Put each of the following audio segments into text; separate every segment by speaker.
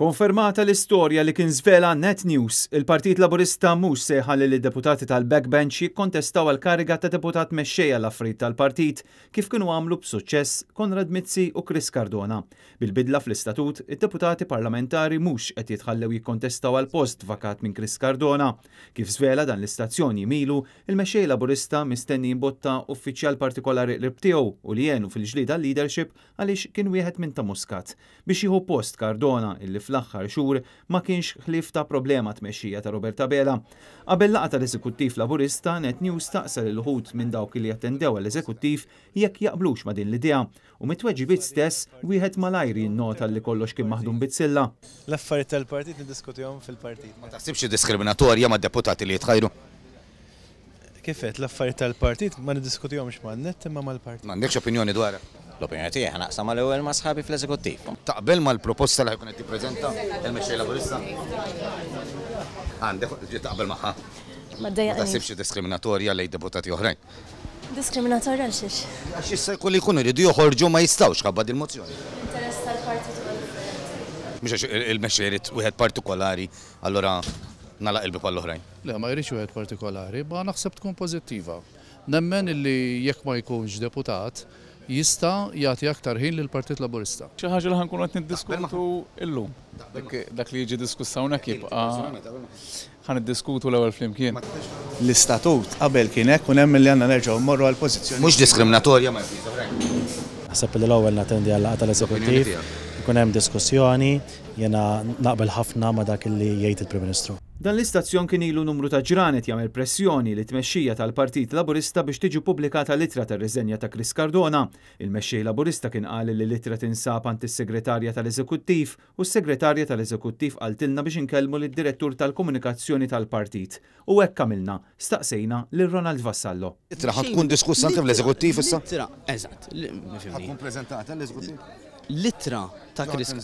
Speaker 1: Konfermata l-istorja li kien żvela Net News, il-Partit Laburista mhux se jħalli li deputati tal-backbench jikkontestaw għal kariga ta' deputat mexxejja l-affarijiet tal-partit kif kienu għamlu b'suċċess Konrad Mizzi u Chris Cardona. Bil-bidla fl-istatut, id-deputati parlamentari mhux qed jitħallew jikkontestaw għal post vakat minn Chris Cardona. Kif żvela dan l-istazzjon jimilu, il-mexxej Laburista mistenni jimbotta uffiċjal partikolari qrib tiegħu u li jenu fil-ġlieda leadership għaliex kien wieħed minn ta' Muscat biex jieħu post Cardona illi fl-aħħar xhur ma kienx ħlief ta' problema tmexxija ta' Roberta Bela. Qabel laqgħa tal-Eżekuttiv Laburista, Net News taqsal il-ħut minn dawk li attendew għall-Eżekuttiv jekk jaqblux ma' din l-idea u mit-tweġibiet stess wieħed malajr jinnota li kollox kien maħdum bit-silla.
Speaker 2: L-affarijiet tal-partit niddiskutihom fil-partit.
Speaker 3: Ma taħsibx diskriminatorja mad-deputati li jitħajru?
Speaker 2: Kifet l-affarijiet tal-partit ma niddiskutihomx man-net imma mal-partit.
Speaker 3: M'għandekx opinjoni dwar?
Speaker 4: L-opinjoni tiegħi naqsam mal-ewwel ma' sħabi fl-eżekuttiv.
Speaker 3: Taqbel mal-proposta li ħajkun qed tippreżenta il-mexxej Laburista? Għandek taqbel magħha?
Speaker 5: Ma
Speaker 3: taħsibx diskriminatorja lejn deputati oħrajn?
Speaker 5: Diskriminatorja għal xiex?
Speaker 3: Għax issa jkun li jkunu jridu joħorġu ma jistgħux ħabba il-mozzjoni.
Speaker 5: Interess tal-partit huwa differenti.
Speaker 3: Mhux għax il-mexxej jrid wieħed partikolari, allura nagħlaq il-bib għall-oħrajn.
Speaker 6: Le, ma jridx wieħed partikolari, ma naħseb tkun pożittiva. Nemmen illi jekk ma jkunx deputat, jista' jagħti aktar ħin lill-Partit Laburista.
Speaker 7: Xi ħaġa li ħankunu qed niddiskutu llum. Dak li jiġi diskuss hawnhekk jibqa' ħaniddiskutu l-ewwel flimkien.
Speaker 2: L-istatut qabel kien hekk u nemmen li għandna nerġgħu mmorru għal pożizzjoni.
Speaker 3: Mhux diskriminatorja ma
Speaker 8: Naħseb li l-ewwel natendi għal laqgħa tal-Eżekuttiv, ikun hemm diskussjoni, jiena naqbel ħafna ma' dak li jgħid il-Prim Ministru.
Speaker 1: Dan l-istazzjon kien ilu numru ta' ġranet jagħmel pressjoni li tmexxija tal-Partit Laburista biex tiġi pubblikata litra tar-riżenja ta' Chris Cardona. Il-mexxej Laburista kien qal li litra tinsab għand is-Segretarja tal-Eżekuttiv u s-Segretarja tal-Eżekuttiv qaltilna biex inkellmu lid-Direttur tal-Komunikazzjoni tal-Partit. U hekk għamilna, staqsejna lil Ronald Vassallo.
Speaker 3: Litra ħad tkun diskussa anke fl-Eżekuttiv issa?
Speaker 9: Litra, eżatt.
Speaker 3: Tkun preżentata l-Eżekuttiv?
Speaker 9: Litra ta' Chris.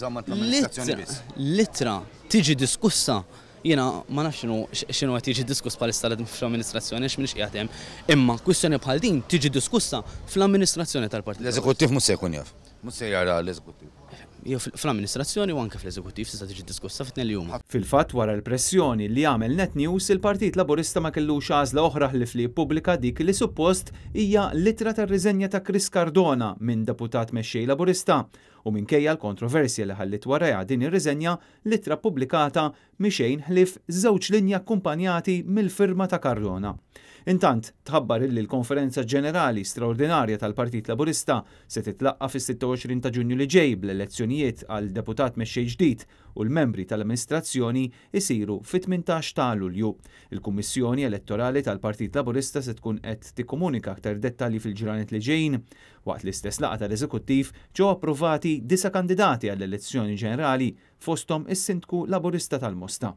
Speaker 9: Litra tiġi diskussa. Jiena ma nafx x'inhu qed jiġi diskuss bħalissa fl-amministrazzjoni għax m'iniex qiegħed hemm, imma kwistjoni bħal din tiġi diskussa fl-amministrazzjoni tal-partit.
Speaker 3: L-Eżekuttiv mhux se jkun jaf. Mhux se jara l-Eżekuttiv.
Speaker 9: Jew fl-amministrazzjoni u anke fl-eżekuttiv tista' tiġi diskussa fit-tnejn li huma.
Speaker 1: Fil-fatt wara l-pressjoni li għamel Net News, il-Partit Laburista ma kellux għażla oħra ħlif li jippubblika dik li suppost hija litra tar-riżenja ta' Chris Cardona minn deputat mexxej Laburista. U minkejja l-kontroversja li ħallit warajha din ir-riżenja, litra pubblikata mixejn ħlif żewġ linji akkumpanjati mill-firma ta' Cardona. Intant, tħabbar illi l-Konferenza Ġenerali Straordinarja tal-Partit Laburista se titlaqqa fis-26 ta' Ġunju li ġej bl-elezzjonijiet għal deputat mexxej ġdid u l-membri tal-amministrazzjoni isiru fit-18 ta' Lulju. Il-Kummissjoni Elettorali tal-Partit Laburista se tkun qed tikkomunika aktar dettalji fil-ġranet li ġejjin. Waqt l-istess laqgħa tal-Eżekuttiv ġew approvati 9 kandidati għall-elezzjoni ġenerali fosthom is-Sindku Laburista tal-Mosta.